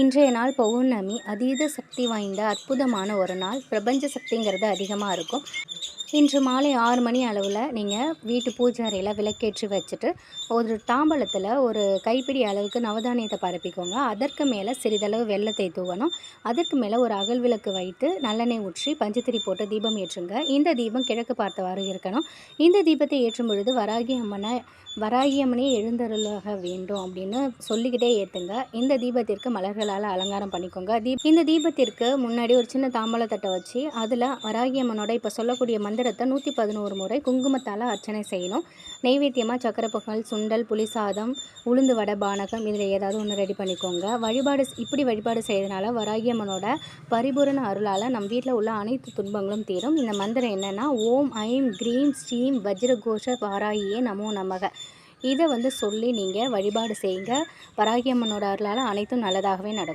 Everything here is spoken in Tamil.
இன்றைய நாள் பௌர்ணமி அதீத சக்தி வாய்ந்த அற்புதமான ஒரு நாள். பிரபஞ்ச சக்திங்கிறது அதிகமாக இருக்கும். இன்று மாலை 6 மணி அளவில் நீங்கள் வீட்டு பூஜை அறையில் விளக்கேற்றி வச்சுட்டு ஒரு தாம்பலத்தில் ஒரு கைப்பிடி அளவுக்கு நவதானியத்தை பரப்பிக்கோங்க. அதற்கு மேலே சிறிதளவு வெல்லத்தை தூவணும். அதற்கு மேலே ஒரு அகல் விளக்கு வைத்து நல்லெண்ணெய் ஊற்றி பஞ்சத்திரி போட்டு தீபம் ஏற்றுங்க. இந்த தீபம் கிழக்கு பார்த்தவாறு இருக்கணும். இந்த தீபத்தை ஏற்றும் பொழுது வராகி அம்மனே எழுந்தருளாக வேண்டும் அப்படின்னு சொல்லிக்கிட்டே ஏற்றுங்க. இந்த தீபத்திற்கு மலர்களால் அலங்காரம் பண்ணிக்கோங்க. இந்த தீபத்திற்கு முன்னாடி ஒரு சின்ன தாம்பலத்தட்டை வச்சு அதில் வராகி அம்மனோட இப்போ சொல்லக்கூடிய மந்திரத்தை 111 முறை குங்குமத்தால் அர்ச்சனை செய்யணும். நெய்வேத்தியமாக சக்கரை பொங்கல், சுண்டல், புளிசாதம், உளுந்து வடை, பானகம் இதில் ஏதாவது ஒன்று ரெடி பண்ணிக்கோங்க. இப்படி வழிபாடு செய்யறதுனால வராகி அம்மனோட பரிபூரண அருளால் நம் வீட்டில் உள்ள அனைத்து துன்பங்களும் தீரும். இந்த மந்திரம் என்னென்னா, ஓம் ஐம் க்ரீம் ஸ்ரீம் வஜ்ரகோஷ வாராகியே நமோ நமக. இதை சொல்லி நீங்கள் வழிபாடு செய்யுங்க. வராகி அம்மனோட அருளால் அனைத்தும் நல்லதாகவே நடக்கும்.